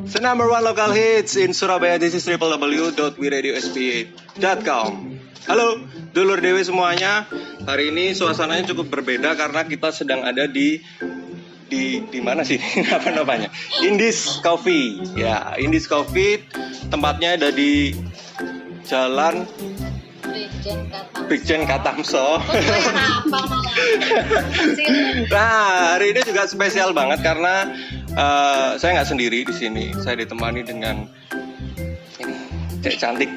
The number one local hits in Surabaya. This is www.wiradiospa.com. Halo, dulur dewe semuanya. Hari ini suasananya cukup berbeda karena kita sedang ada di mana sih? Apa namanya? Indies Coffee. Ya, Indies Coffee. Tempatnya ada di Jalan Brigjen Katamso. Nah, hari ini juga spesial banget karena saya nggak sendiri di sini. Saya ditemani dengan cek cantik.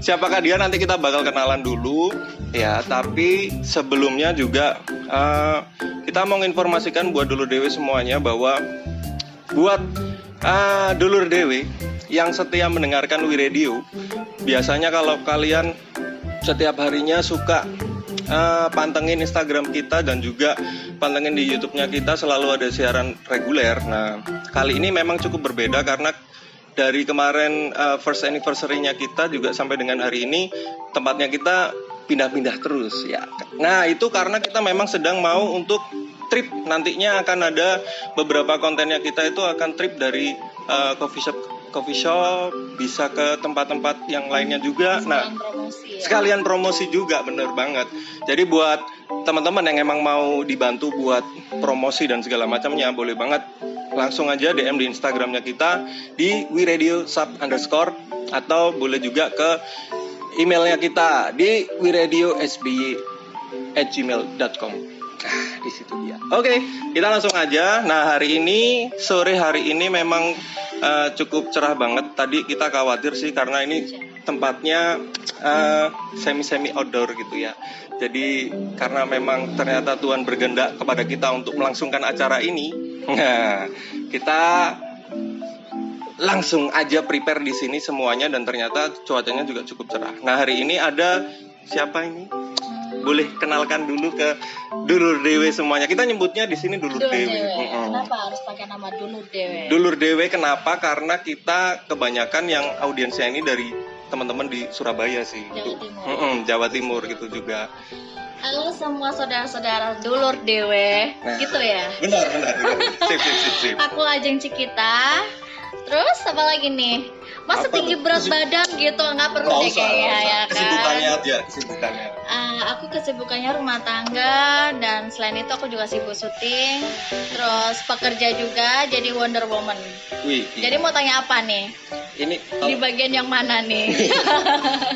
Siapakah dia? Nanti kita bakal kenalan dulu ya. Tapi sebelumnya juga kita mau menginformasikan buat dulur dewe semuanya bahwa buat dulur dewe yang setia mendengarkan Wiradio, biasanya kalau kalian setiap harinya suka pantengin Instagram kita dan juga pantengin di YouTube-nya kita, selalu ada siaran reguler. Nah, kali ini memang cukup berbeda karena dari kemarin first anniversary-nya kita juga sampai dengan hari ini tempatnya kita pindah-pindah terus ya. Nah, itu karena kita memang sedang mau untuk trip. Nantinya akan ada beberapa kontennya kita itu akan trip dari coffee shop bisa ke tempat-tempat yang lainnya juga. Nah, sekalian promosi juga, bener banget. Jadi buat teman-teman yang emang mau dibantu buat promosi dan segala macamnya, boleh banget langsung aja DM di Instagramnya kita di wiradio_sub_ atau boleh juga ke emailnya kita di wiradio@sby@gmail.com. Nah, di situ dia. Oke, kita langsung aja. Nah, sore hari ini memang cukup cerah banget. Tadi kita khawatir sih karena ini tempatnya semi outdoor gitu ya. Jadi karena memang ternyata Tuhan berkehendak kepada kita untuk melangsungkan acara ini. Nah, kita langsung aja prepare di sini semuanya dan ternyata cuacanya juga cukup cerah. Nah, hari ini ada siapa ini? Boleh kenalkan dulu ke dulur dewe semuanya. Kita nyebutnya di sini dulur dewe. Kenapa harus pakai nama dulur dewe? Dulur dewe kenapa? Karena kita kebanyakan yang audiensnya ini dari teman-teman di Surabaya sih. Jawa Timur. Jawa Timur gitu juga. Halo semua saudara-saudara dulur dewe, gitu ya? Benar. Sip. Aku Ajeng Cikita. Terus apa lagi nih? Masa tinggi berat badan gitu, nggak perlu deh kayaknya ya kan? Kesibukannya. Aku kesibukannya rumah tangga dan selain itu aku juga sibuk syuting. Terus pekerja juga jadi Wonder Woman. Wih. Jadi mau tanya apa nih? Ini di bagian yang mana nih?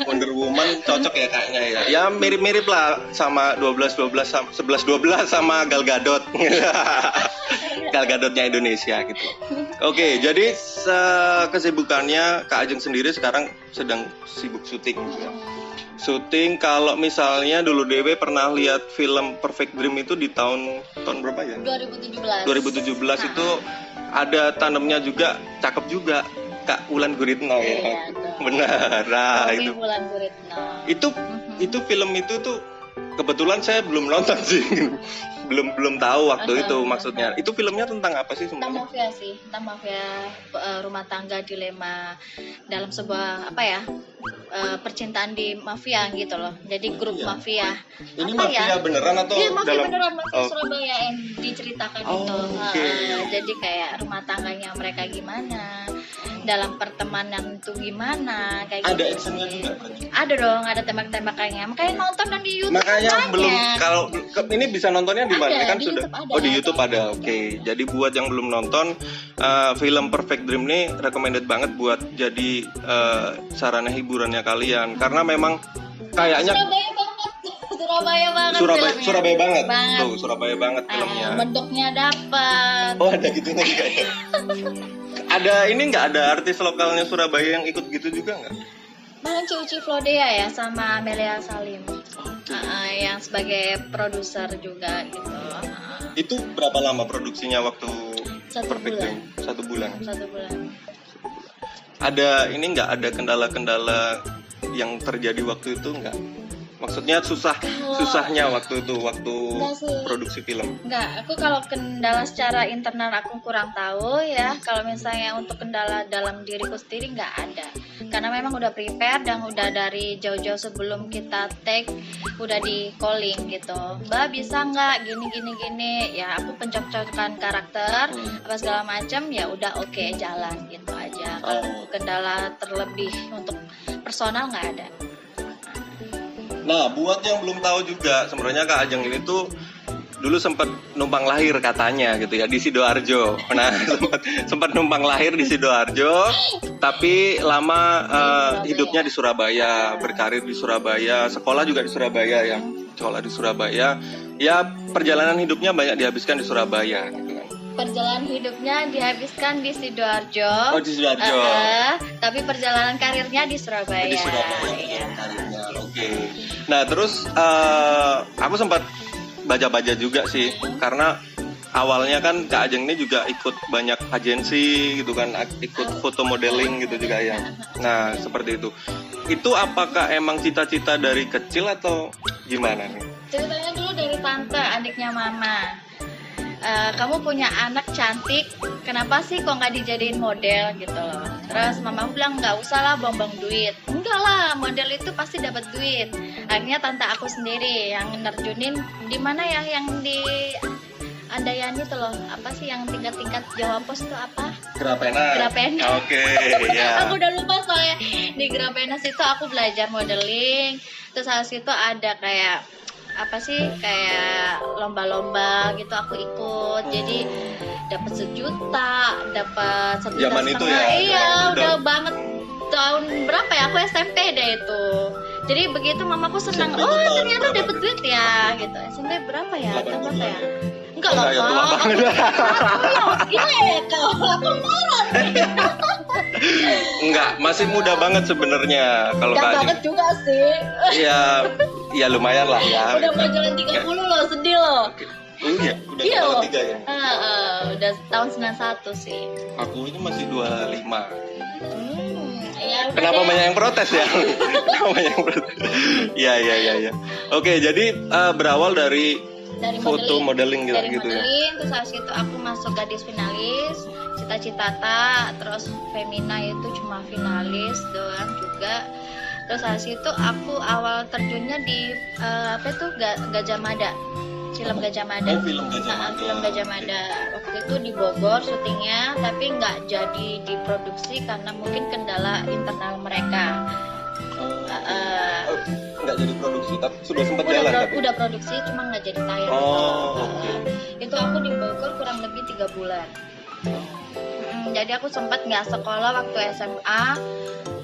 Wonder Woman cocok ya kayaknya ya. Ya mirip-mirip lah sama 11-12 sama Gal Gadot. Gal Gadotnya Indonesia gitu. Oke, jadi kesibukannya Kak Ajeng sendiri sekarang sedang sibuk syuting ya. Syuting, kalau misalnya dulu Dewe pernah lihat film Perfect Dream itu di tahun berapa ya? 2017 itu ada tandemnya juga, cakep juga. Kak Wulan Guritno ya. Benar. Nah, itu. Wulan Guritno. Itu film itu tuh kebetulan saya belum nonton sih. belum tahu waktu itu maksudnya. Itu filmnya tentang apa sih sebenarnya? Tentang mafia rumah tangga, dilema dalam sebuah percintaan di mafia gitu loh. Jadi grup mafia. Ini mafia beneran atau mafia beneran, mafia Surabaya yang diceritakan itu. Jadi kayak rumah tangganya mereka gimana, dalam pertemanan itu gimana, kayak ada gitu. actionnya juga? Ada dong, ada tembak-tembakannya. Makanya nonton dan di YouTube. Makanya banyak. belum, kalau ini bisa nontonnya di mana kan di sudah? YouTube Di YouTube ada. Oke. Jadi buat yang belum nonton film Perfect Dream ini recommended banget buat jadi sarana hiburannya kalian karena memang kayaknya Surabaya banget. Tuh, Surabaya banget filmnya. Bentuknya dapat. Oh, ada gitunya juga ya. Ada ini nggak ada artis lokalnya Surabaya yang ikut gitu juga nggak? Paling Cuci Flodea ya sama Amelia Salim. Yang sebagai produser juga gitu. Itu berapa lama produksinya waktu 1 Perfect bulan. Dream? 1 bulan. Ada ini nggak ada kendala-kendala yang terjadi waktu itu nggak? Maksudnya susahnya waktu produksi film. Enggak, aku kalau kendala secara internal aku kurang tahu ya. Kalau misalnya untuk kendala dalam diriku sendiri nggak ada. karena memang udah prepare dan udah dari jauh-jauh sebelum kita take udah di calling gitu. Mbak bisa nggak gini ya, aku pencok-cokan karakter apa segala macam, ya udah oke, jalan gitu aja. Kalau kendala terlebih untuk personal nggak ada. Nah, buat yang belum tahu juga, sebenarnya Kak Ajeng ini tuh dulu sempat numpang lahir katanya gitu ya di Sidoarjo. Nah, sempat numpang lahir di Sidoarjo, tapi lama hidupnya di Surabaya, berkarir di Surabaya, sekolah juga di Surabaya ya. Sekolah di Surabaya. Ya, perjalanan hidupnya banyak dihabiskan di Surabaya gitu kan. Perjalanan hidupnya dihabiskan di Sidoarjo. Oh, di Sidoarjo. Tapi perjalanan karirnya di Surabaya. Di Surabaya Ya. karirnya. Oke. Nah, terus aku sempat baca-baca juga sih, karena awalnya kan Kak Ajeng ini juga ikut banyak agensi gitu kan, ikut foto modeling gitu juga ya. Nah, seperti itu. Itu apakah emang cita-cita dari kecil atau gimana nih? Ceritanya dulu dari tante, adiknya mama. Kamu punya anak cantik, kenapa sih kok nggak dijadiin model gitu loh. Terus mama bilang nggak usah lah buang-buang duit. Enggak lah, model itu pasti dapat duit. Akhirnya tante aku sendiri yang nerjunin, di mana ya yang di Andayani tuh loh, apa sih yang tingkat-tingkat Jawa Pos itu apa? Grapena. Grapena. Oke, ya. Aku udah lupa soalnya. Di Grapena situ aku belajar modeling. Terus habis itu ada kayak apa sih, kayak lomba-lomba gitu aku ikut. Jadi dapat 1 juta, dapat 1,5 juta. Zaman itu ya. Iya, udah banget. Tahun berapa ya? Aku SMP deh itu. Jadi begitu mamaku senang, oh ternyata dapat duit ya gitu. SMP berapa ya? Tahun berapa ya? Enggak lah, ya, tua banget. Gila ya kau, aku marah. Enggak, masih muda banget sebenarnya kalau Gak Kak Ajeng. banget juga sih. Ya lumayan lah ya. Udah mau jalan 30 loh, sedih loh. Oh iya, udah Iya kepala loh. 3 ya. Udah tahun 91 sih. Aku ini masih 25. Ya, udah Kenapa deh. banyak yang protes ya? Kenapa banyak yang protes? Ya. Oke, jadi berawal dari foto modeling dari gitu ya. modeling, terus habis itu aku masuk gadis finalis, cita-cita terus Femina itu cuma finalis doang juga. Terus habis itu aku awal terjunnya di apa itu Gajah Mada, film Gajah Mada. Oh, film Gajah Mada. Film Gajah Mada. Waktu itu di Bogor syutingnya, tapi nggak jadi diproduksi karena mungkin kendala internal mereka. Nggak jadi produksi, tapi sudah sempat jalan tapi. Udah produksi, cuma nggak jadi tayang. Oke. Itu aku di Bogor kurang lebih 3 bulan. Jadi aku sempat nggak sekolah waktu SMA.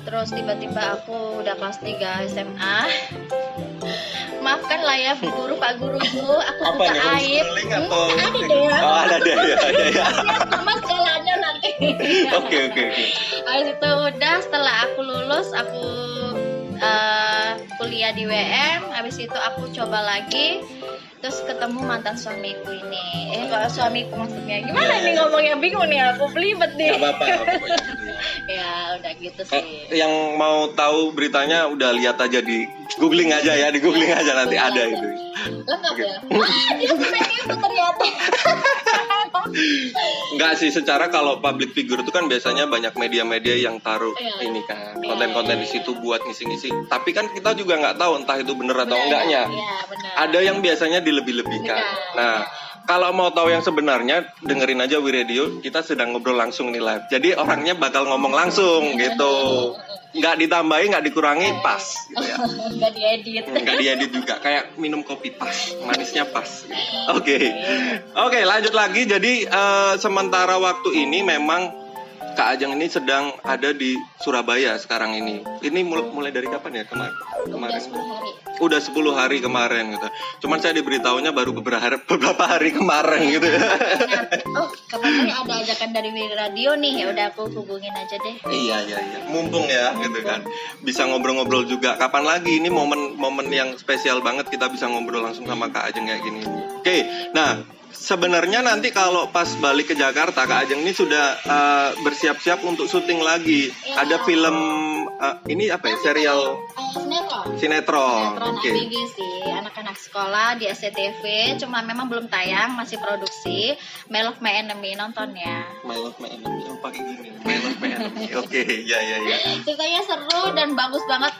Terus tiba-tiba aku udah kelas 3 SMA. Maafkan lah ya guru, Pak guruku, aku Apa buka nih, aib. homeschooling atau? Ada deh ya. Oh, ada deh ya. Sama sekolahnya nanti. Oke. Habis itu udah, setelah aku lulus, aku kuliah di WM. Habis itu aku coba lagi, terus ketemu mantan suamiku ini. Kalau suamiku maksudnya gimana nih ngomongnya, bingung nih aku, belibet nih. Nggak apa-apa. Ya udah gitu sih. Yang mau tahu beritanya udah lihat aja di googling aja ya, di googling aja nanti ada itu. Lengkap ya. Dia sampai itu ternyata. Enggak sih, secara kalau public figure itu kan biasanya banyak media-media yang taruh ini kan, konten-konten di situ buat ngisi-ngisi. Tapi kan kita juga nggak tahu entah itu bener atau enggaknya. Iya, benar. Ada yang biasanya dilebih-lebihkan. Nah, kalau mau tahu yang sebenarnya, dengerin aja WeRadio, kita sedang ngobrol langsung nih live. Jadi orangnya bakal ngomong langsung gitu. Nggak ditambahin, nggak dikurangi, pas gitu ya. Nggak diedit. Nggak diedit juga, kayak minum kopi pas, manisnya pas. Oke, lanjut lagi. Jadi sementara waktu ini memang Kak Ajeng ini sedang ada di Surabaya sekarang ini. Ini mulai dari kapan ya? Kemarin. Udah 10 hari. Udah 10 hari kemarin gitu. Cuman saya diberitahunya baru beberapa hari kemarin gitu ya. Oh, kapan ada ajakan dari WeRadio nih, ya udah aku hubungin aja deh. Iya. Mumpung ya gitu kan. Bisa ngobrol-ngobrol juga. Kapan lagi, ini momen yang spesial banget kita bisa ngobrol langsung sama Kak Ajeng kayak gini. Oke. Nah, sebenarnya nanti kalau pas balik ke Jakarta, Kak Ajeng ini sudah bersiap-siap untuk syuting lagi. Ya. Ada film ini apa ya, serial Sinetron. sinetron. Sinetron Oke. ABG sih, anak-anak sekolah di SCTV, cuma memang belum tayang, masih produksi. My Love My Enemy, nonton ya. My Love My Enemy yang pakai gini. My Love My Enemy. Oke, ya. Ceritanya seru dan bagus banget,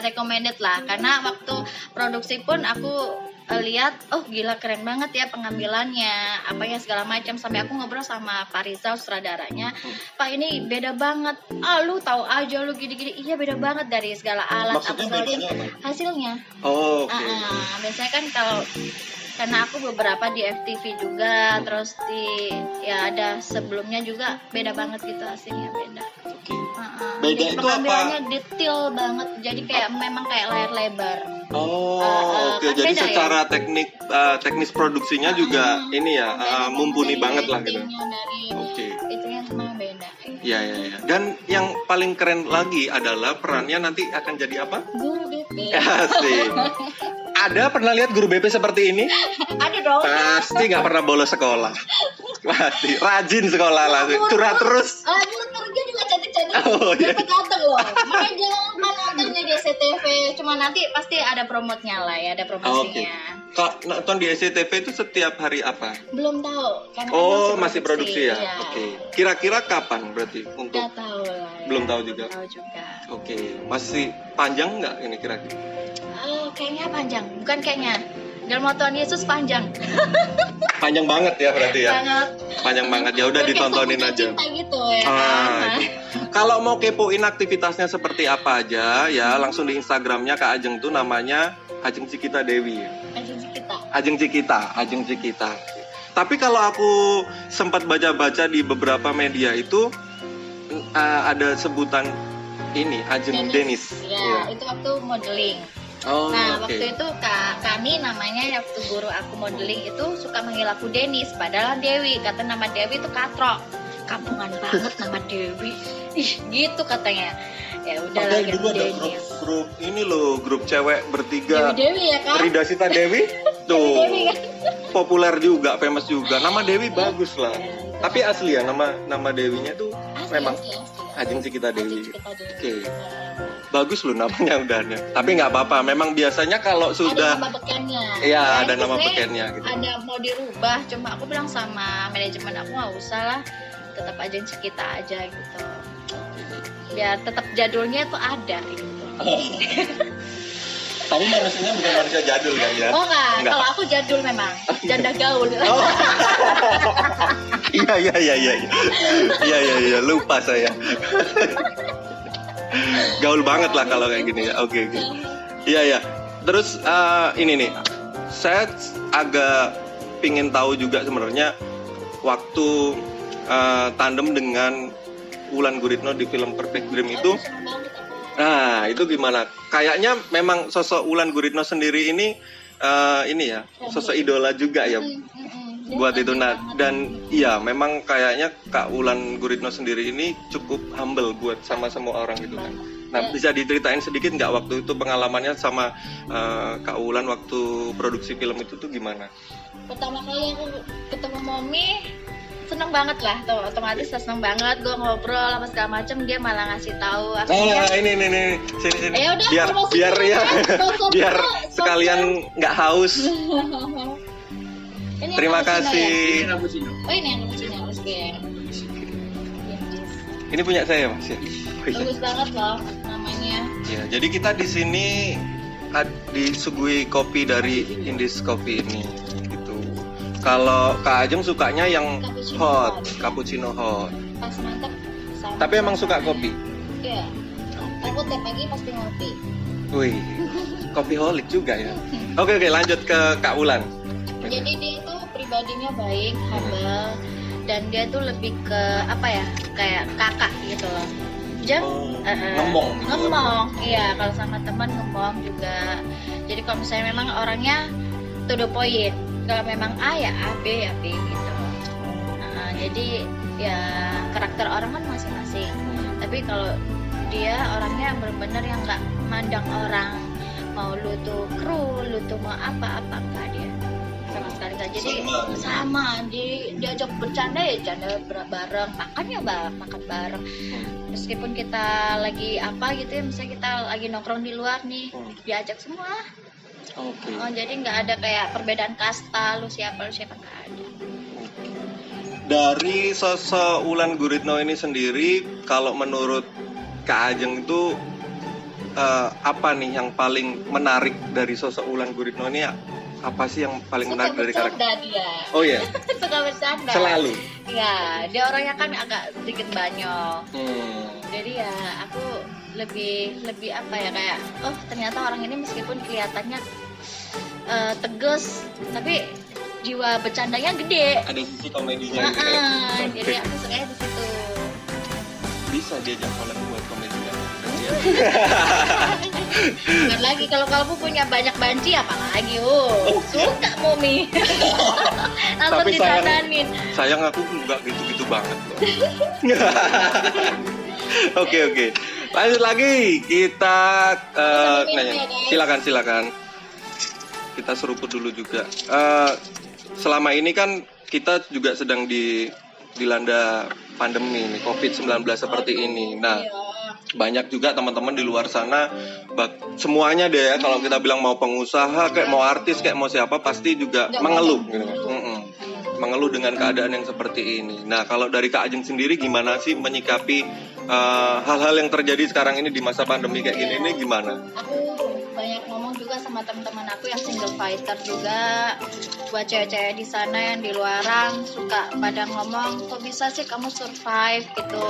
recommended lah. Karena waktu produksi pun aku lihat, oh gila keren banget ya pengambilannya, apa ya segala macam. Sampai aku ngobrol sama Pak Rizal sutradaranya, Pak ini beda banget. Lu tahu aja lu gini-gini. Iya beda banget dari segala alat, Maksudnya segala bedanya apa? hasilnya. Oh, oke. Biasanya kan kalau karena aku beberapa di FTV juga, terus di ya ada sebelumnya juga beda banget gitu hasilnya beda. Oke. Jadi Beda itu pengambilannya apa? detail banget, jadi kayak memang kayak layar lebar. Oh, oke. kan Jadi beda ya? secara teknis produksinya juga ini ya Beda mumpuni dari banget lah gitu. actingnya, dari Oke. itunya semua beda. Iya. Dan yang paling keren lagi adalah perannya nanti akan jadi apa? Guru BP. Asik. Ada pernah lihat guru BP seperti ini? Ada dong. Pasti nggak pernah bolos sekolah. Pasti rajin sekolah lah, curhat terus. Murid-muridnya juga cantik-cantik. Oh, iya. Dapat ganteng loh. Makanya jangan lupa nontonnya di SCTV. Cuma nanti pasti ada promotnya lah ya, ada Oke. promosinya. Kak nonton di SCTV itu setiap hari apa? Belum tahu. Karena Oh, masih produksi ya? Iya. Oke. Kira-kira kapan berarti untuk? Nggak tahu lah. Ya. Belum tahu juga. Belum tahu juga. Oke. Masih panjang nggak ini kira-kira? Kayaknya panjang. Bukan kayaknya. Dalam Tuhan Yesus panjang. Panjang banget ya berarti ya? Banget. Panjang banget ya. Udah Kayak ditontonin sebutan aja. cinta gitu ya. Kalau mau kepoin aktivitasnya seperti apa aja ya, langsung di Instagramnya Kak Ajeng tuh namanya Ajeng Cikita Dewi. Agensi kita. Ajeng Cikita. Tapi kalau aku sempat baca-baca di beberapa media itu ada sebutan ini Ajeng Denis. Ya, itu waktu modeling. Oh, Nah, oke. waktu itu kami namanya waktu guru aku modeling itu suka manggil aku Denis, padahal Dewi. Kata nama Dewi itu katrok. Kampungan banget nama Dewi. Ih, gitu katanya. Ya udah Padahal lagi dulu ada grup ini loh, grup cewek bertiga. Dewi ya kan? Rida Sita Dewi tuh Dewi kan? populer juga, famous juga. Nama Dewi bagus lah. Ya, gitu. Tapi asli ya nama Dewinya tuh Asli, memang asli. Ajeng Cikita Dewi. Agensi kita Dewi. Oke. Bagus loh namanya udahnya. Tapi nggak apa-apa. Memang biasanya kalau Ada sudah nama bekennya. Iya, Ya, ada nama sebenarnya bekennya gitu. Ada mau dirubah, cuma aku bilang sama manajemen aku nggak usah lah, tetap agensi kita aja gitu. Biar tetap jadulnya tuh ada gitu. Tapi manusianya bukan manusia jadul kan ya? Oh enggak, Enggak. kalau aku jadul memang, janda gaul. Oh. Iya, lupa saya. Gaul banget lah kalau kayak gini ya. Oke. Iya. Terus ini nih, saya agak pingin tahu juga sebenarnya waktu tandem dengan Wulan Guritno di film Perfect Dream itu. Nah, itu gimana? Kayaknya memang sosok Wulan Guritno sendiri ini ya, sosok idola juga ya buat itu. Nah, dan iya memang kayaknya Kak Wulan Guritno sendiri ini cukup humble buat sama semua orang gitu kan. Nah, bisa diceritain sedikit nggak waktu itu pengalamannya sama Kak Wulan waktu produksi film itu tuh gimana? Pertama kali aku ketemu Momi, seneng banget lah, tuh otomatis seneng banget. Gue ngobrol apa segala macem, dia malah ngasih tahu. Ini sini. Ya udah, biar promosi biar dulu ya, kan, sponsor biar dulu, sekalian nggak haus. Ini yang Terima cappuccino kasih. ya? Oh ini yang cappuccino, Mas Ben. Ini punya saya Mas ya. Bagus banget loh namanya. Ya, jadi kita di sini disuguhi kopi dari Indis Coffee ini gitu. Kalau Kak Ajeng sukanya yang cappuccino hot. Pas mantap. Sama. Tapi emang suka kopi? Iya. Aku tiap pagi pasti ngopi. Wih, kopi holic juga ya. Oke, lanjut ke Kak Wulan. Jadi dia itu pribadinya baik, humble, dan dia tuh lebih ke apa ya, kayak kakak gitu loh. Ngomong gitu. Ngomong, iya, kalau sama teman ngomong juga. Jadi kalau misalnya memang orangnya to the point, kalau memang A ya A, B ya B gitu. Jadi ya karakter orang kan masing-masing. Tapi kalau dia orangnya benar-benar yang nggak mandang orang, mau lu tuh kru, lu tuh mau apa enggak dia. sama sekali nggak. Jadi sama diajak bercanda ya canda bareng, makan ya makan bareng. Meskipun kita lagi apa gitu ya, misalnya kita lagi nongkrong di luar nih, diajak semua. Oke. Jadi nggak ada kayak perbedaan kasta, lu siapa nggak ada. Dari sosok Wulan Guritno ini sendiri, kalau menurut Kak Ajeng itu apa nih yang paling menarik dari sosok Wulan Guritno ini? Apa sih yang paling menarik dari karakter? Suka bercanda dia. Oh iya. Suka bercanda. Selalu. Ya, dia orangnya kan agak sedikit banyol. Jadi ya aku lebih apa ya, kayak oh ternyata orang ini meskipun kelihatannya tegas, tapi jiwa bercandanya gede. Ada sisi komedinya gitu ya. Jadi aku sukanya di situ. Bisa diajak collab buat komedinya. Bukan lagi kalau kamu punya banyak banci apalagi suka Momi. Langsung Tapi disadanin. sayang aku nggak gitu-gitu banget loh. Oke. Lanjut lagi, kita nanya. Silakan. Kita seruput dulu juga. Selama ini kan kita juga sedang dilanda pandemi nih, COVID-19 seperti ini. Nah, banyak juga teman-teman di luar sana, semuanya deh ya, kalau kita bilang mau pengusaha, kayak mau artis, kayak mau siapa, pasti juga mengeluh gitu. Mengeluh dengan keadaan yang seperti ini. Nah, kalau dari Kak Ajeng sendiri gimana sih menyikapi hal-hal yang terjadi sekarang ini di masa pandemi kayak gini ini gimana? Aku banyak ngomong juga sama teman-teman aku yang single fighter juga, buat cewek-cewek di sana yang di luaran suka pada ngomong kok bisa sih kamu survive gitu,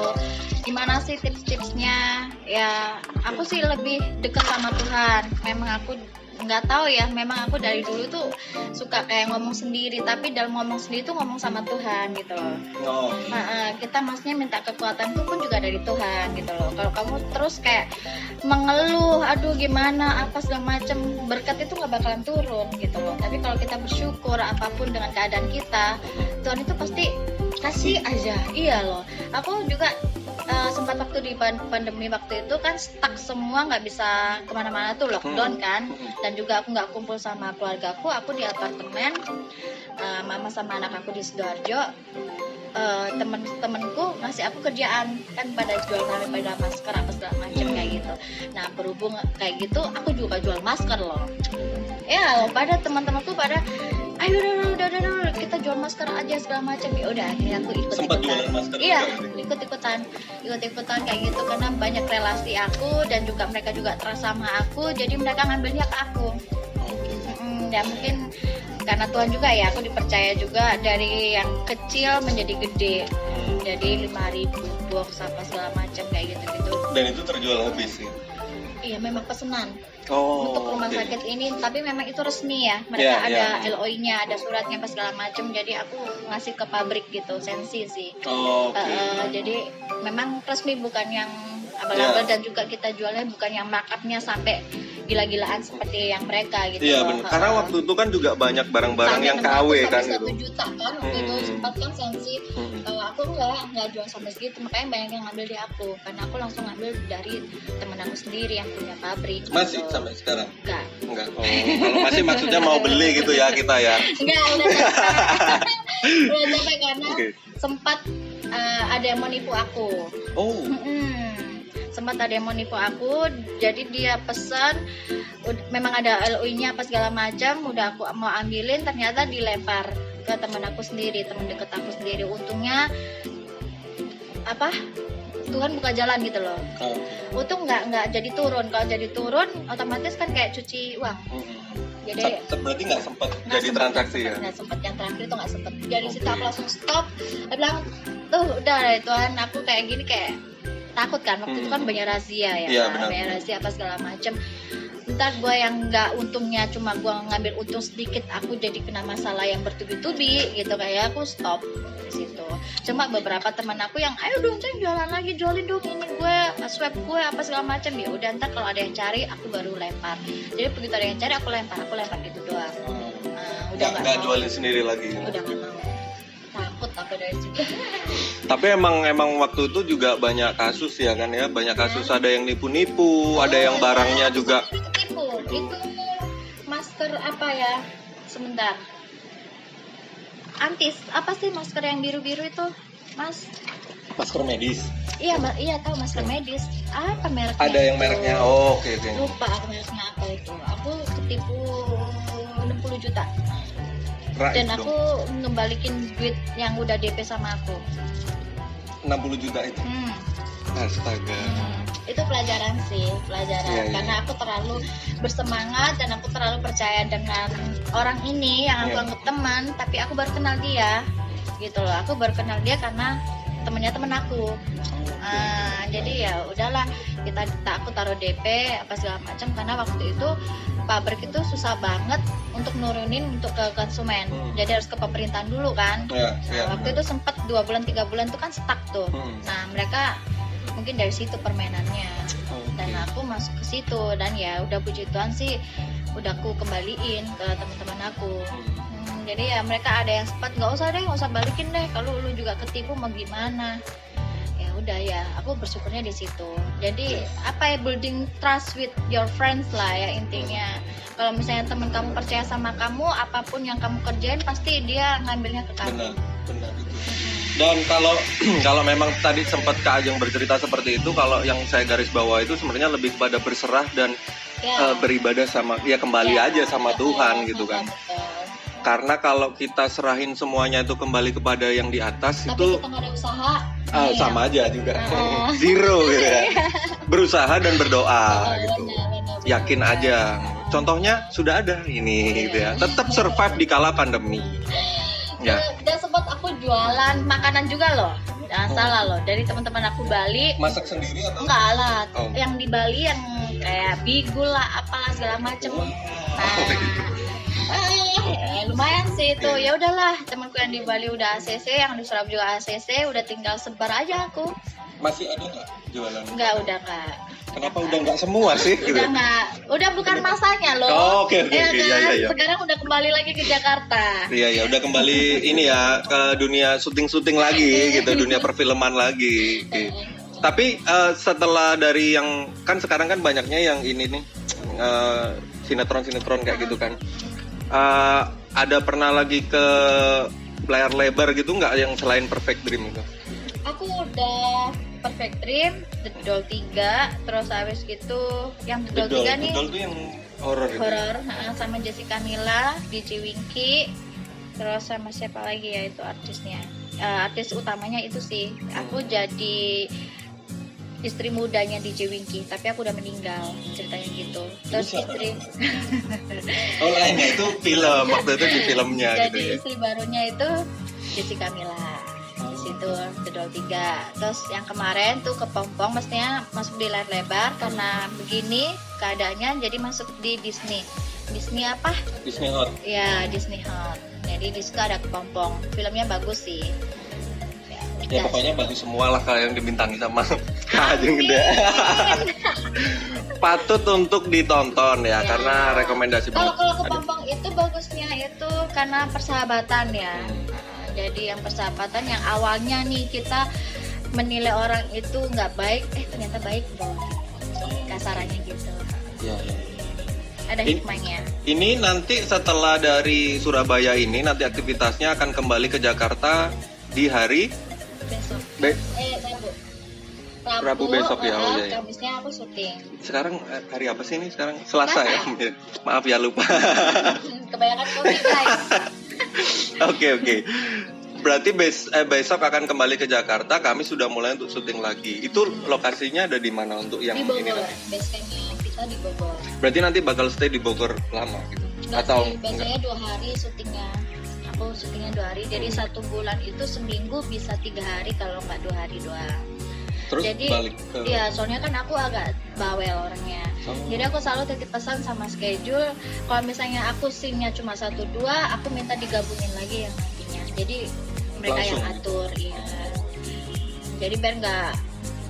gimana sih tips-tipsnya. Ya aku sih lebih dekat sama Tuhan. Memang aku nggak tahu ya, memang aku dari dulu tuh suka kayak ngomong sendiri, tapi dalam ngomong sendiri tuh ngomong sama Tuhan gitu loh. Kita maksudnya minta kekuatan itu pun juga dari Tuhan gitu loh. Kalau kamu terus kayak mengeluh, aduh gimana apa segala macam, berkat itu nggak bakalan turun gitu loh. Tapi kalau kita bersyukur apapun dengan keadaan kita, Tuhan itu pasti kasih aja. Iya loh, aku juga sempat waktu di pandemi waktu itu kan stuck semua, nggak bisa kemana-mana tuh, lockdown kan, dan juga aku nggak kumpul sama keluargaku, aku di apartemen, mama sama anak aku di Sidoarjo. Temen-temenku ngasih aku kerjaan kan, pada jual masker apa segala macam kayak gitu. Nah berhubung kayak gitu aku juga jual masker loh. Ya pada teman-temanku pada ayo udah kita jual masker aja segala macam. Ya udah akhirnya aku Sempat ikut-ikutan. jualan masker. Iya, ikut-ikutan kayak gitu karena banyak relasi aku dan juga mereka juga terasa sama aku, jadi mereka ngambilnya ke aku. Ya mungkin karena Tuhan juga ya, aku dipercaya juga dari yang kecil menjadi gede. Jadi 5.000 box apa segala macam kayak gitu-gitu. Dan itu terjual habis sih. Iya, memang pesanan untuk rumah sakit ini, tapi memang itu resmi ya. Mereka ada LOI-nya, ada suratnya apa segala macam. Jadi aku ngasih ke pabrik gitu, sensi sih. Jadi memang resmi, bukan yang abal-abal, dan juga kita jualnya bukan yang markupnya sampai gila-gilaan seperti yang mereka gitu. Iya benar. Karena waktu itu kan juga banyak barang-barang yang KW kan gitu. 1 juta kan waktu itu sempat kan sensi. Aku nggak jual sampai segitu, makanya banyak yang ngambil di aku, karena aku langsung ngambil dari temen aku sendiri yang punya pabrik. Masih gitu. sampai sekarang? Enggak. Kalau masih maksudnya mau beli gitu ya kita ya? Enggak, udah capek karena sempat ada yang mau nipu aku. Sempat ada yang mau nipu aku, jadi dia pesan, memang ada LOI-nya apa segala macam, udah aku mau ambilin, ternyata dilempar ke teman aku sendiri, teman deket aku sendiri. Untungnya Tuhan buka jalan gitu loh. Untung nggak jadi turun. Kalau jadi turun otomatis kan kayak cuci uang. Jadi berarti nggak sempat jadi transaksi ya? Nggak sempat, yang terakhir itu nggak sempat. Dari situ aku langsung stop. Aku bilang tuh udah Tuhan, aku kayak gini kayak takut kan, waktu itu kan banyak razia ya, banyak razia apa segala macam. Ntar gue yang nggak untungnya cuma gue ngambil untung sedikit, aku jadi kena masalah yang bertubi-tubi gitu, kayak aku stop di situ. Cuma beberapa teman aku yang ayo dong Ceng, jualan lagi, jualin dong ini gue, swab gue apa segala macam. Ya udah, ntar kalau ada yang cari aku baru lempar. Jadi begitu ada yang cari aku lempar gitu doang. Udah nggak jualin sendiri lagi. Udah nggak mau, takut aku dari situ. Tapi emang waktu itu juga banyak kasus ya kan ya, banyak kasus, ada yang nipu-nipu, ada yang barangnya juga. Itu masker apa ya? Sebentar. antis. Apa sih masker yang biru-biru itu, Mas? Masker medis. Iya, iya tahu masker medis. Apa mereknya? Ada yang itu? mereknya. Oh, oke. Lupa aku mereknya apa itu. Aku ketipu 60 juta. Raib Dan dong. aku ngembalikin duit yang udah DP sama aku. 60 juta itu. Astaga. Itu pelajaran sih, pelajaran. Iya, iya. Karena aku terlalu bersemangat dan aku terlalu percaya dengan orang ini yang aku Iya. anggap teman, tapi aku baru kenal dia, gitu loh. Aku baru kenal dia karena temennya temen aku. Jadi ya udahlah, aku taruh DP apa segala macam karena waktu itu pabrik itu susah banget untuk nurunin untuk ke konsumen. Jadi harus ke pemerintahan dulu kan. Ya, Nah, waktu itu sempat 2 bulan 3 bulan tuh kan stuck tuh. Nah, mereka mungkin dari situ permainannya. Dan aku masuk ke situ dan ya udah puji Tuhan sih udah aku kembaliin ke teman-teman aku. Jadi ya mereka ada yang sempat nggak usah balikin deh, kalau lu juga ketipu mau gimana. Ya udah ya, aku bersyukurnya di situ. Jadi apa ya, building trust with your friends lah ya intinya. Kalau misalnya teman kamu percaya sama kamu, apapun yang kamu kerjain pasti dia ngambilnya ke kamu. Benar itu. Dan kalau memang tadi sempat Kak Ajeng bercerita seperti itu, kalau yang saya garis bawah itu sebenarnya lebih pada berserah dan beribadah sama ya kembali aja sama Tuhan gitu kan. Betul. Karena kalau kita serahin semuanya itu kembali kepada yang di atas Tapi itu kita nggak ada usaha. sama aja juga. Zero gitu ya. Berusaha dan berdoa gitu. Benar. Yakin aja. Contohnya sudah ada ini gitu ya. Tetap survive di kala pandemi. Ya. Dan sempat aku jualan makanan juga loh. Jangan salah loh, dari teman-teman aku Bali. Masak sendiri atau? Enggak lah, Oh. yang di Bali yang kayak bigul lah, apalah segala macem. Lumayan sih itu. Ya udahlah, temanku yang di Bali udah ACC, yang di Surabaya juga ACC, udah tinggal sebar aja aku. Masih ada nggak jualan? Enggak, udah enggak. Kenapa udah nggak semua sih? Gitu? Udah enggak, udah bukan masanya loh. Oh, oke. Ya kan? Iya. Sekarang udah kembali lagi ke Jakarta. Iya, udah kembali ini ya ke dunia syuting lagi gitu, dunia perfilman lagi. Gitu. Tapi setelah dari yang kan sekarang kan banyaknya yang ini nih sinetron kayak gitu kan. Ada pernah lagi ke layar lebar gitu nggak yang selain Perfect Dream itu? Aku udah Perfect Dream, The Doll 3, terus habis gitu yang The Doll 3 nih Doll tuh yang horor itu. horor, sama Jessica Mila, DJ Winky, terus sama siapa lagi ya itu artisnya. Artis utamanya itu sih. Aku jadi istri mudanya DJ Winky, tapi aku udah meninggal, ceritanya gitu. Terus istri Oh lainnya itu film, waktu itu di filmnya jadi gitu ya. istri barunya itu Jessica Mila. Di situ The Doll 3. Terus yang kemarin tuh Kepompong mestinya masuk di layar lebar karena begini keadaannya, jadi masuk di Disney. Disney apa? Disney Hot. Ya, Disney Hot. Jadi di situ ada Kepompong. Filmnya bagus sih. Ya pokoknya bagus semua lah kalau yang dibintangi sama Kak Ajeng gede. Patut untuk ditonton ya, karena rekomendasi Kalau banget. Kepompong itu bagusnya itu karena persahabatan ya. Jadi yang persahabatan yang awalnya nih kita menilai orang itu nggak baik, ternyata baik loh. Kasarannya gitu. Ya. Ada hikmahnya. Ini nanti setelah dari Surabaya ini nanti aktivitasnya akan kembali ke Jakarta di hari Besok. Rabu besok ya. Oh, iya. Kamisnya aku syuting. Sekarang hari apa sih ini? Sekarang Selasa ya. Maaf ya lupa. Kebanyakan covid guys. Oke. Berarti besok akan kembali ke Jakarta. Kami sudah mulai untuk syuting lagi. Itu lokasinya ada di mana untuk yang Di ini? Bogor. Basecampnya kita di Bogor. Berarti nanti bakal stay di Bogor lama gitu? Enggak Atau sih, biasanya 2 hari syutingnya. Aku syutingnya 2 hari. Jadi 1 bulan itu seminggu bisa 3 hari kalau nggak 2 hari doang. terus Jadi balik ke ya soalnya kan aku agak bawel orangnya. Jadi aku selalu titip pesan sama schedule. Kalau misalnya aku scene-nya cuma 1-2, aku minta digabungin lagi yang nantinya. Jadi mereka Langsung yang atur, iya. Jadi biar nggak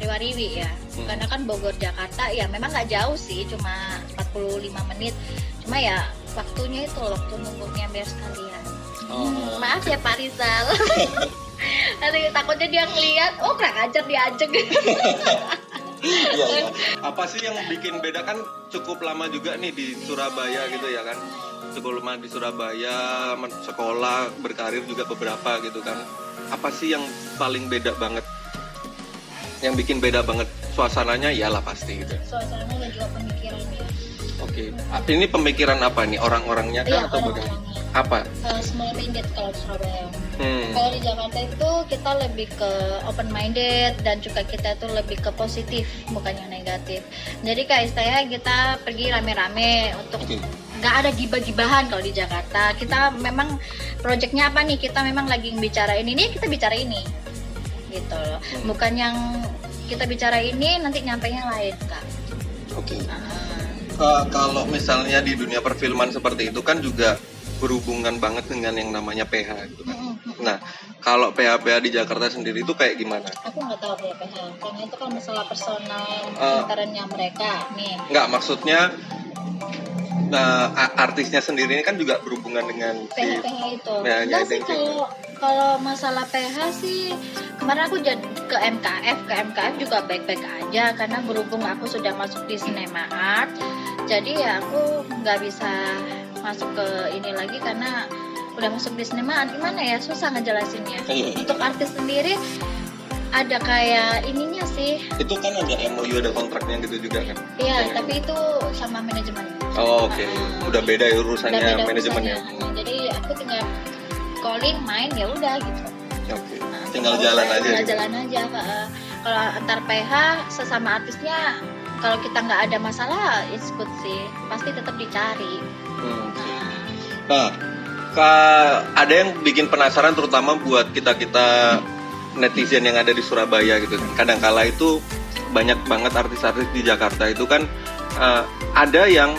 riwa-riwi ya. Karena kan Bogor Jakarta ya memang nggak jauh sih, cuma 45 menit. Cuma ya waktunya itu waktu nunggunya biar sekalian. Maaf ya Pak Rizal. Nanti takutnya dia ngeliat, oh kurang ajar diajak. Iya, iya. Apa sih yang bikin beda, kan cukup lama juga nih di Surabaya gitu ya kan? Cukup lama di Surabaya, sekolah, berkarir juga beberapa gitu kan. Apa sih yang paling beda banget? Yang bikin beda banget suasananya iyalah pasti gitu. Suasananya dan juga pemikirannya. Oke. Ini pemikiran apa nih? Orang-orangnya kan Iya, atau bagaimana? orang-orangnya. Apa? Small minded kalau di Surabaya. Hmm. Kalau di Jakarta itu kita lebih ke open minded dan juga kita tuh lebih ke positif, bukan yang negatif. Jadi kayak istilahnya kita pergi rame-rame untuk Oke. nggak ada gibah-gibahan. Kalau di Jakarta kita memang proyeknya apa nih, kita memang lagi bicarain ini, kita bicara ini gitu loh. Bukan yang kita bicara ini nanti nyampainya lain, Kak. Oke. Ah. Kalau misalnya di dunia perfilman seperti itu kan juga berhubungan banget dengan yang namanya PH gitu kan. Nah, kalau PH-PH di Jakarta sendiri itu kayak gimana? Aku nggak tahu ya PH, karena itu kan masalah personal internnya mereka nih. Nggak, maksudnya artisnya sendiri ini kan juga berhubungan dengan PH itu. Ya, Enggak ya, sih, ya. kalau masalah PH sih kemarin aku jadi ke MKF juga baik-baik aja, karena berhubung aku sudah masuk di Cinema Art, jadi ya aku nggak bisa masuk ke ini lagi karena udah masuk di Cinema Art. Gimana ya, susah ngejelasinnya. Iya. Untuk artis sendiri ada kayak ininya sih. itu kan ada MOU, ada kontraknya gitu juga kan? Iya, tapi itu sama manajemen. Oh, oke. Udah beda ya Udah urusannya beda manajemennya. urusannya. Jadi aku tinggal calling, main, ya udah gitu. Oke. Nah, Tinggal jalan aja. tinggal gitu. jalan aja. Kalau antar PH sesama artisnya, kalau kita nggak ada masalah, it's good sih. Pasti tetap dicari. Oke. Nah, ada yang bikin penasaran terutama buat kita netizen yang ada di Surabaya gitu kan. Kadangkala itu banyak banget artis-artis di Jakarta itu kan ada yang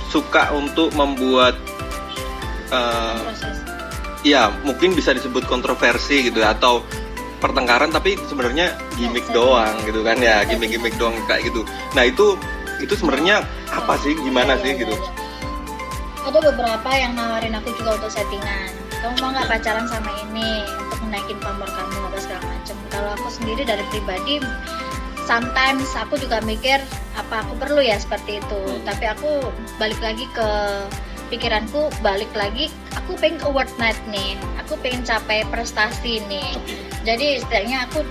suka untuk membuat Proses. ya mungkin bisa disebut kontroversi gitu ya, atau pertengkaran tapi sebenarnya gimmick doang gitu kan ya, gimmick doang kayak gitu. Nah, itu sebenarnya apa sih, gimana sih gitu? Ada beberapa yang nawarin aku juga untuk settingan. Kamu mau nggak pacaran sama ini untuk menaikin pamor kamu apa segala macam. Kalau aku sendiri dari pribadi, sometimes aku juga mikir apa aku perlu ya seperti itu. Tapi aku balik lagi ke pikiranku, aku pengen ke award night nih. Aku pengen capai prestasi nih. Jadi istilahnya aku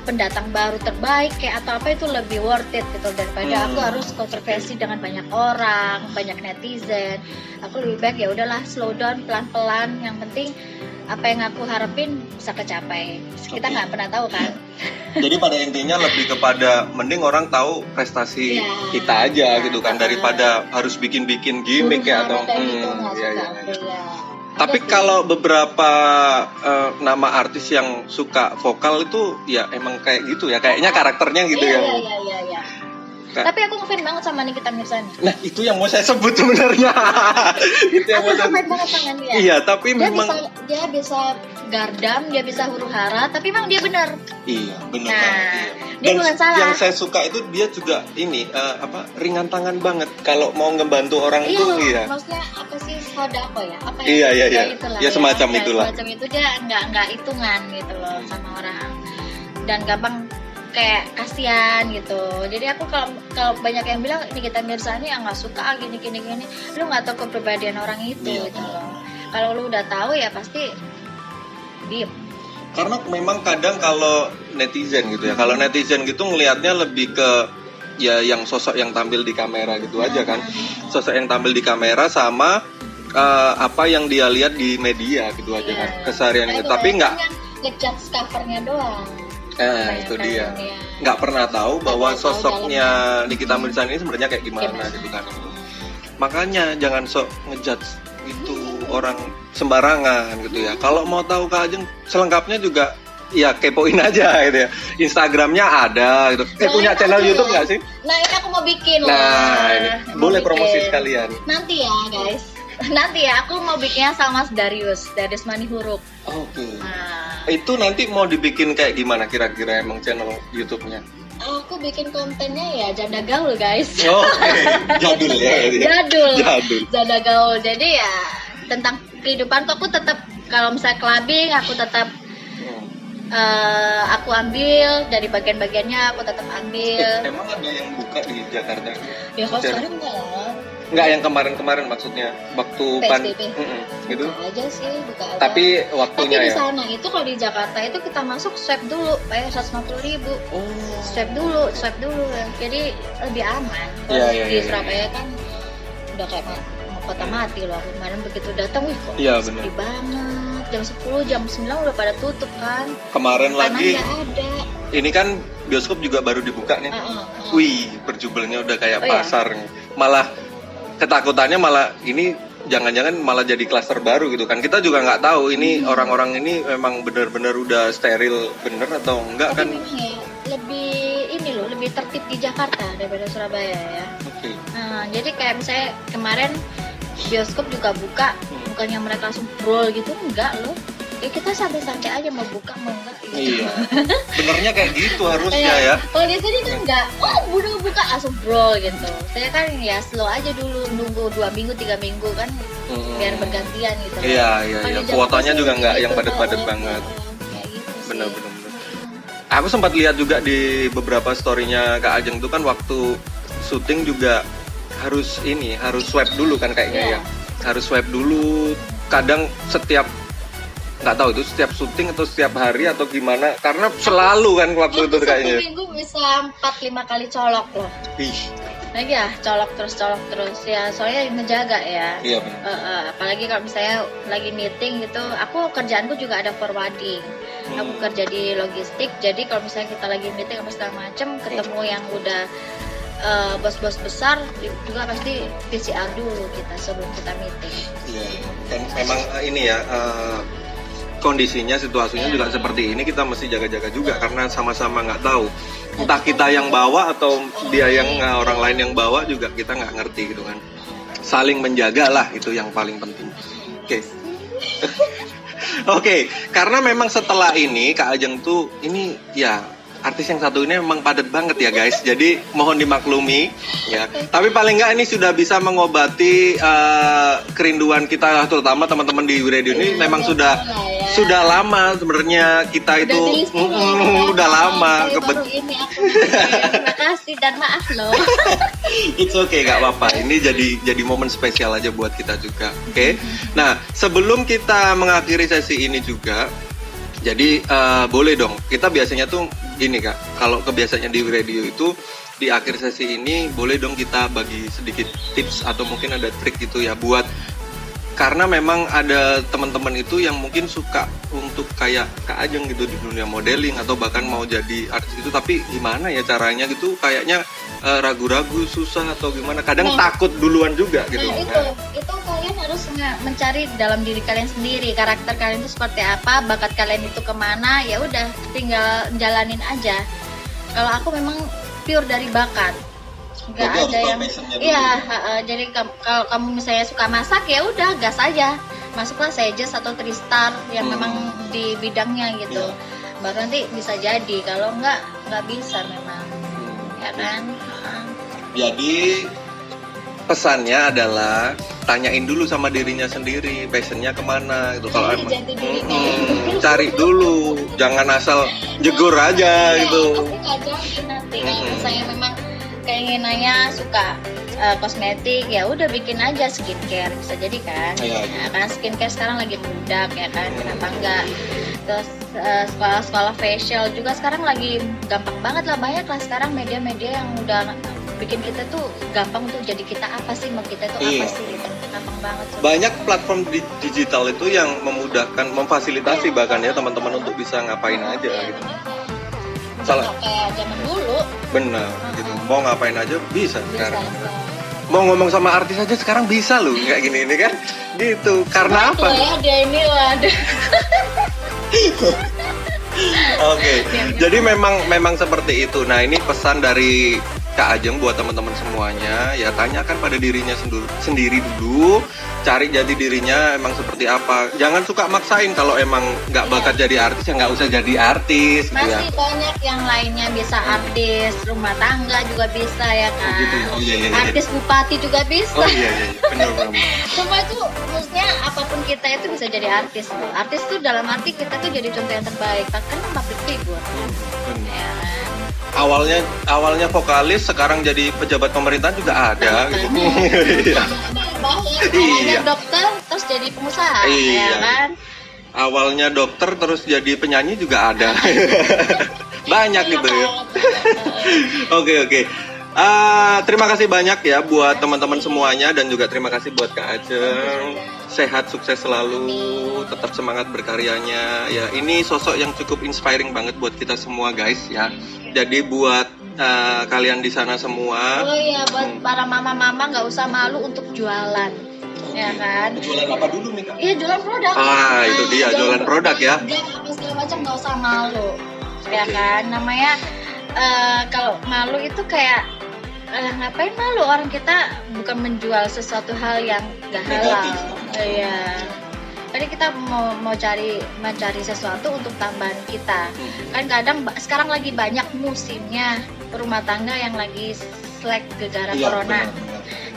pendatang baru terbaik kayak atau apa itu lebih worth it gitu daripada aku harus kontroversi dengan banyak orang, banyak netizen. Aku lebih baik ya udahlah slow down, pelan-pelan. Yang penting apa yang aku harapin bisa kecapai. Kita nggak pernah tahu kan. Jadi pada intinya lebih kepada mending orang tahu prestasi kita aja gitu kan, daripada harus bikin-bikin gimmick ya atau gitu, Tapi kalau beberapa nama artis yang suka vokal itu ya emang kayak gitu ya, kayaknya karakternya gitu ya. Iya. Tapi aku ngefans banget sama Nikita Mirzani. Nah, itu yang mau saya sebut sebenarnya. Itu yang Aku mau saya ngefans banget sama dia. Iya, tapi Dia memang dia bisa gardam, dia bisa huru hara, tapi memang dia benar. iya, benar Nah, banget. Iya. dia bukan salah. Yang saya suka itu dia juga ini ringan tangan banget kalau mau ngebantu orang itu iya. Maksudnya apa sih sodako ya? Apa Iya. itulah, Ya semacam itulah. Semacam itu dia nggak hitungan gitu loh sama orang. Dan gampang kayak kasihan gitu. Jadi aku kalau banyak yang bilang Nikita Mirzani nggak suka gini, lu nggak tahu kepribadian orang itu gitu loh. Kalau lu udah tahu ya pasti diem. Karena memang kadang kalau netizen gitu ya, kalau netizen gitu ngelihatnya lebih ke ya yang sosok yang tampil di kamera gitu aja kan, sosok yang tampil di kamera sama apa yang dia lihat di media gitu aja kan, keseharian itu. Tapi nggak ngejudge covernya doang. itu dia, nggak pernah tahu bahwa sosoknya Nikita Mirzani ini sebenarnya kayak gimana gitu kan. Makanya jangan sok ngejudge itu orang sembarangan gitu ya. Kalau mau tahu Kak Ajeng selengkapnya juga ya kepoin aja gitu ya. Instagramnya ada gitu. Punya channel YouTube nggak sih? Nah, ini aku mau bikin loh. Nah, ini boleh promosi sekalian. Nanti ya guys. Nanti ya aku mau bikinnya sama Mas Darius Manihuruk. Oke. Nah, Itu nanti mau dibikin kayak gimana kira-kira emang channel YouTube-nya? aku bikin kontennya ya janda gaul guys. Oke. Jadul ya. Jadul. Jadul. Janda gaul. Jadi ya tentang kehidupanku, aku tetap kalau misalnya clubbing aku tetap Aku ambil dari bagian-bagiannya, aku tetap ambil. Emang ada yang buka di Jakarta? Ya kalau Jar- sekarang enggak lah. Nggak yang kemarin-kemarin maksudnya waktu PSBB. gitu. Buka aja sih, buka aja. Tapi waktunya di ya. sana itu kalau di Jakarta itu kita masuk swab dulu, bayar 150.000. Oh. Swab dulu. Jadi lebih aman. Iya, Kalau iya, di iya, Surabaya kan udah kayak kota mati loh. Aku kemarin begitu datang, wih kok Iya, sepi benar. banget. Jam 10, jam 9 udah pada tutup kan. Kemarin Makanan lagi nggak ada. ini kan bioskop juga baru dibuka nih. Wih, berjubelnya udah kayak Oh, iya? pasar nih. Malah ketakutannya malah ini jangan-jangan malah jadi klaster baru gitu kan. Kita juga nggak tahu ini orang-orang ini memang benar-benar udah steril bener atau enggak kan. Tapi memang ya lebih ini loh, lebih tertib di Jakarta daripada Surabaya ya. Oke. Nah, jadi kayak misalnya kemarin bioskop juga buka, bukannya mereka langsung brawl gitu, enggak loh. Ya kita santai-santai aja mau buka mau enggak gitu. Iya. Benernya kayak gitu harusnya ya. Kalau di sini kan enggak, udah buka langsung brawl gitu. Saya kan ya slow aja dulu, nunggu 2 minggu 3 minggu kan biar bergantian gitu. Iya. Kalau di Jakarta Kuotanya sih juga nggak gitu, yang padat-padat heeh, banget. kayak gitu sih. Bener. Aku sempat lihat juga di beberapa story-nya Kak Ajeng tuh kan waktu syuting juga harus swab dulu kan kayaknya Iya. ya. Harus swab dulu. Kadang setiap nggak tahu itu setiap syuting atau setiap hari atau gimana karena selalu kan waktu itu Aku kayaknya. 1 minggu bisa 4-5 kali colok loh. Ih, Lagi ya colok terus ya, soalnya menjaga ya. iya benar. Apalagi kalau misalnya lagi meeting gitu, aku kerjaanku juga ada forwarding. Aku kerja di logistik, jadi kalau misalnya kita lagi meeting apa segala macem, ketemu yang udah bos-bos besar juga pasti PCR dulu kita sebelum kita meeting. Iya. Dan memang ini ya kondisinya situasinya juga seperti ini kita mesti jaga-jaga juga karena sama-sama nggak tahu entah kita yang bawa atau dia yang orang lain yang bawa juga kita nggak ngerti gitu kan. Saling menjaga lah itu yang paling penting. Oke. Oke, karena memang setelah ini Kak Ajeng tuh ini ya artis yang satu ini memang padat banget ya guys. Jadi mohon dimaklumi ya. Tapi paling nggak ini sudah bisa mengobati kerinduan kita terutama teman-teman di Radio ini memang sudah lama sebenarnya kita itu udah lama Baru ini aku terima kasih dan maaf loh. It's okay, gak apa-apa. Ini jadi momen spesial aja buat kita juga. Oke. Nah, sebelum kita mengakhiri sesi ini juga, jadi boleh dong. Kita biasanya tuh gini Kak, kalau kebiasaannya di radio itu di akhir sesi ini boleh dong kita bagi sedikit tips atau mungkin ada trik gitu ya buat karena memang ada teman-teman itu yang mungkin suka untuk kayak Kak Ajeng gitu di dunia modeling atau bahkan mau jadi artis itu tapi gimana ya caranya gitu kayaknya ragu-ragu susah atau gimana kadang takut duluan juga gitu. Nah, itu kalian harus mencari dalam diri kalian sendiri karakter kalian itu seperti apa, bakat kalian itu kemana, ya udah tinggal jalanin aja. Kalau aku memang pure dari bakat. Nggak ada yang jadi kalau kamu misalnya suka masak ya udah gas aja masuklah Sejes atau Tristar yang memang di bidangnya gitu baru nanti bisa jadi kalau nggak bisa memang ya kan. Jadi pesannya adalah tanyain dulu sama dirinya sendiri passionnya kemana gitu kalau cari dulu jangan asal jegur aja gitu. Aku ngajarin nanti kalau misalnya memang keinginannya suka kosmetik ya udah bikin aja skincare bisa jadi kan. Nah, karena skincare sekarang lagi meledak ya kan kenapa enggak. Terus sekolah facial juga sekarang lagi gampang banget lah banyak lah sekarang media-media yang udah bikin kita tuh gampang untuk jadi kita apa sih mau kita tuh apa sih gitu gampang banget. Banyak platform digital itu yang memudahkan memfasilitasi bahkan ya teman-teman untuk bisa ngapain aja gitu. Salah kayak zaman dulu. Benar gitu. Mau ngapain aja bisa sekarang. Mau ngomong sama artis aja sekarang bisa loh kayak gini ini kan gitu karena apa? Dia ini lah. Oke. Jadi memang seperti itu. Nah ini pesan dari Kak Ajeng buat teman-teman semuanya, ya tanyakan pada dirinya sendiri dulu, cari jati dirinya emang seperti apa. Jangan suka maksain, kalau emang nggak bakat jadi artis ya nggak usah jadi artis gitu ya. Masih banyak yang lainnya, bisa artis rumah tangga juga bisa ya kan. Oh, gitu. Oh, iya. Artis bupati juga bisa. Oh iya, benar. Semua itu maksudnya apapun kita itu bisa jadi artis. Artis tuh dalam arti kita tuh jadi contoh yang terbaik. Kan public figure. Ya kan? Awalnya vokalis, sekarang jadi pejabat pemerintahan juga ada gitu. Iya. Awalnya dokter terus jadi pengusaha, Iya. ya kan? Awalnya dokter terus jadi penyanyi juga ada. Banyak gitu ya. Oke. Terima kasih banyak ya buat teman-teman semuanya, dan juga terima kasih buat Kak Ajeng. Sehat, sukses selalu, tetap semangat berkaryanya. Ya, ini sosok yang cukup inspiring banget buat kita semua guys ya. Jadi buat kalian di sana semua. Oh iya, buat para mama-mama nggak usah malu untuk jualan, ya kan? Jualan apa dulu nih Kak? Iya, jualan produk. Itu dia, jualan produk ya. Dia apa segala macam nggak usah malu, ya kan? Namanya kalau malu itu kayak ngapain malu, orang kita bukan menjual sesuatu hal yang gak halal. Iya. Jadi kita mau mencari sesuatu untuk tambahan kita. Kan kadang sekarang lagi banyak musimnya rumah tangga yang lagi slack gara-gara corona. Benar.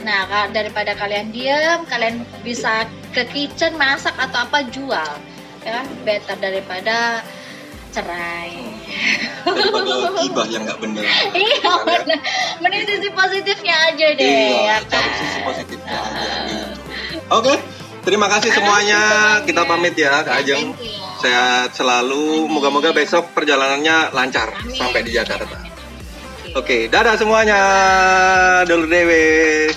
Nah, daripada kalian diam, kalian bisa ke kitchen masak atau apa jual. Ya kan? Better daripada cerai. Daripada gibah yang nggak bener. Iya, bener. Mending sisi positifnya aja deh. Iya, ya cari kan? sisi positifnya aja gitu. Oke, terima kasih semuanya. Kita pamit ya Kak Ajeng. Thank you. Sehat selalu. Moga-moga besok perjalanannya lancar Amin. sampai di Jakarta. Amin. Oke, dadah semuanya. Dulu Dewe.